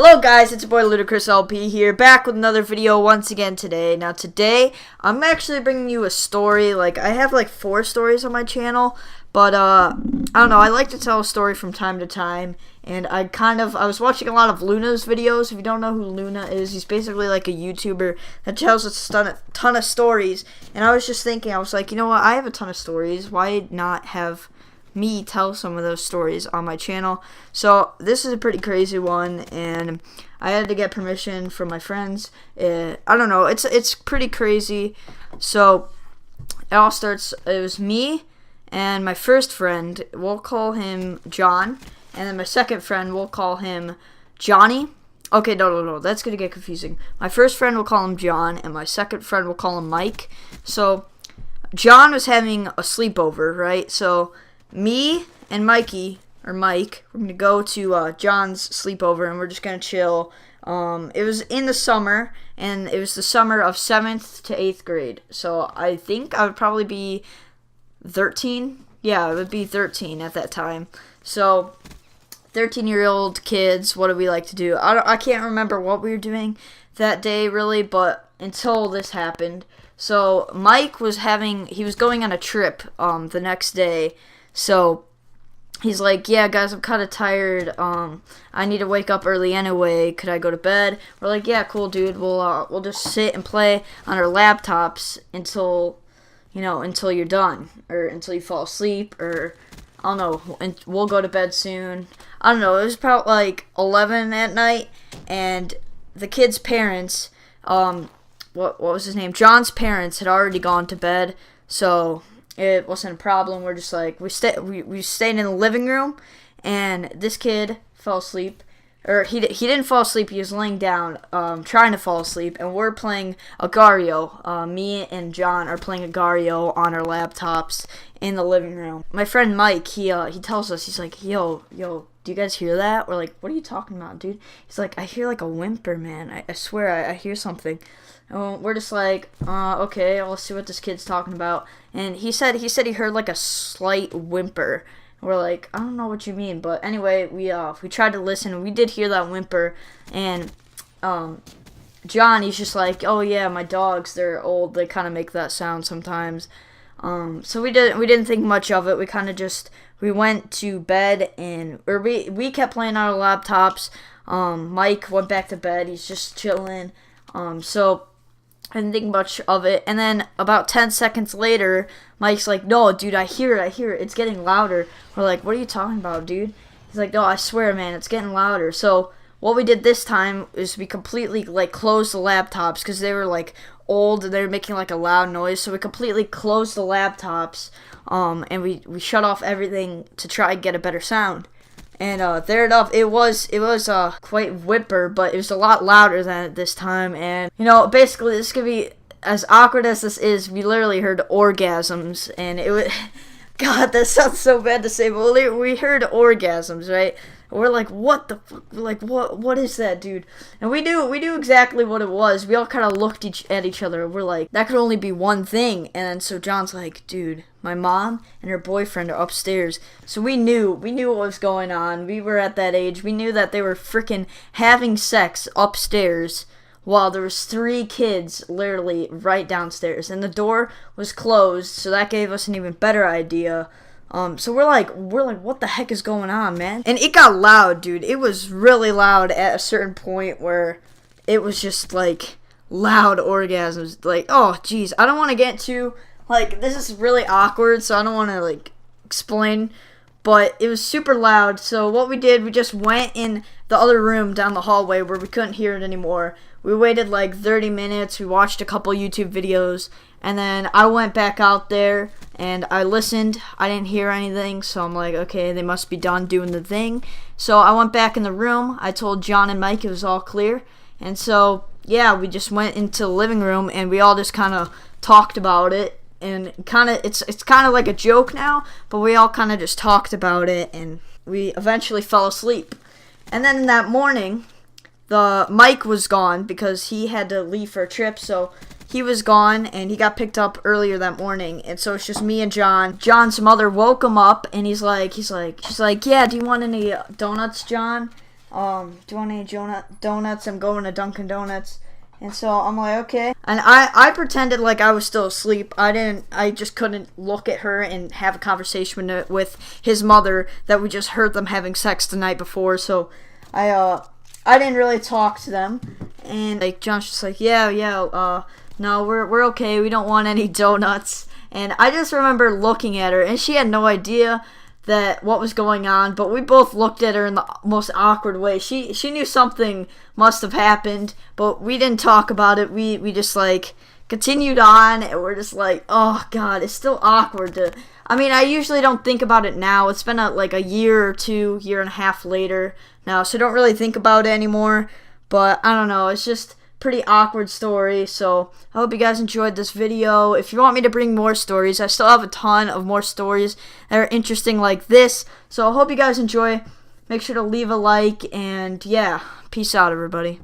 Hello guys, it's your boy Ludicrous LP here, back with another video once again today. Now today, I'm actually bringing you a story. I have 4 stories on my channel, but I don't know, I like to tell a story from time to time, and I was watching a lot of Luna's videos. If you don't know who Luna is, he's basically like a YouTuber that tells us a ton of stories, and I was just thinking, I was like, you know what, I have a ton of stories, why not have me tell some of those stories on my channel? So this is a pretty crazy one, and I had to get permission from my friends. I don't know, it's pretty crazy. So it all starts, it was me and my first friend, we'll call him John, and then my second friend, we'll call him Johnny. Okay, no, that's gonna get confusing. My first friend, we'll call him John, and my second friend, we'll call him Mike. So John was having a sleepover, right? So me and Mike, we're going to go to John's sleepover, and we're just going to chill. It was in the summer, and it was the summer of 7th to 8th grade. So I think I would probably be 13. Yeah, I would be 13 at that time. So 13-year-old kids, what do we like to do? I can't remember what we were doing that day, really, but until this happened. So Mike was going on a trip the next day. So he's like, yeah, guys, I'm kind of tired. I need to wake up early anyway. Could I go to bed? We're like, yeah, cool, dude. We'll just sit and play on our laptops until you're done, or until you fall asleep, or I don't know. And we'll go to bed soon. I don't know. It was about 11 at night, and the kid's parents, what was his name? John's parents had already gone to bed, so it wasn't a problem. We're just like, we stayed in the living room, and this kid fell asleep, or he didn't fall asleep. He was laying down, trying to fall asleep, and we're playing Agario. Me and John are playing Agario on our laptops in the living room. My friend Mike, he tells us, he's like, yo, do you guys hear that? We're like, what are you talking about, dude? He's like, I hear a whimper, man. I swear I hear something. And we're just like, okay, let's see what this kid's talking about. And he said he heard a slight whimper. We're like, I don't know what you mean, but anyway, we tried to listen, and we did hear that whimper. And John, he's just like, oh yeah, my dogs, they're old, they kind of make that sound sometimes. So we didn't think much of it. We went to bed, and we kept playing on our laptops. Mike went back to bed. He's just chilling. So I didn't think much of it. And then about 10 seconds later, Mike's like, no, dude, I hear it. It's getting louder. We're like, what are you talking about, dude? He's like, no, I swear, man, it's getting louder. So what we did this time is we completely closed the laptops, because they were old and they were making a loud noise. So we completely closed the laptops, and we shut off everything to try and get a better sound. And there enough, it was quite whimper, but it was a lot louder than it this time. And basically, this could be as awkward as this is. We literally heard orgasms, and it was God, that sounds so bad to say, but we heard orgasms, right? We're like, what the fuck? What is that, dude? And we knew exactly what it was. We all kind of looked at each other. We're like, that could only be one thing. And so John's like, dude, my mom and her boyfriend are upstairs. So we knew what was going on. We were at that age. We knew that they were freaking having sex upstairs while there was 3 kids literally right downstairs. And the door was closed, so that gave us an even better idea. So we're like, what the heck is going on, man? And it got loud, dude. It was really loud at a certain point where it was just loud orgasms. Oh, jeez. I don't want to get too, this is really awkward, so I don't want to, explain. But it was super loud, so what we did, we just went in the other room down the hallway where we couldn't hear it anymore. We waited 30 minutes, we watched a couple YouTube videos, and then I went back out there, and I listened. I didn't hear anything, so I'm like, okay, they must be done doing the thing. So I went back in the room, I told John and Mike it was all clear, and so, yeah, we just went into the living room, and we all just kind of talked about it. And it's kind of like a joke now, but we all kind of just talked about it, and we eventually fell asleep. And then that morning, the Mike was gone because he had to leave for a trip, so he was gone, and he got picked up earlier that morning. And so it's just me and John. John's mother woke him up, and she's like, yeah, do you want any donuts, John? do you want any donuts? I'm going to Dunkin' Donuts. And so I'm like, okay. And I pretended like I was still asleep. I just couldn't look at her and have a conversation with his mother that we just heard them having sex the night before. So I didn't really talk to them. And like John's just like, yeah, no, we're okay. We don't want any donuts. And I just remember looking at her, and she had no idea that what was going on, but we both looked at her in the most awkward way. She knew something must have happened, but we didn't talk about it. We just like continued on, and we're just like, oh god, it's still awkward to. I mean, I usually don't think about it now. It's been like a year or two, year and a half later now, so I don't really think about it anymore. But I don't know, it's just pretty awkward story. So I hope you guys enjoyed this video. If you want me to bring more stories, I still have a ton of more stories that are interesting like this. So I hope you guys enjoy. Make sure to leave a like, and yeah, peace out, everybody.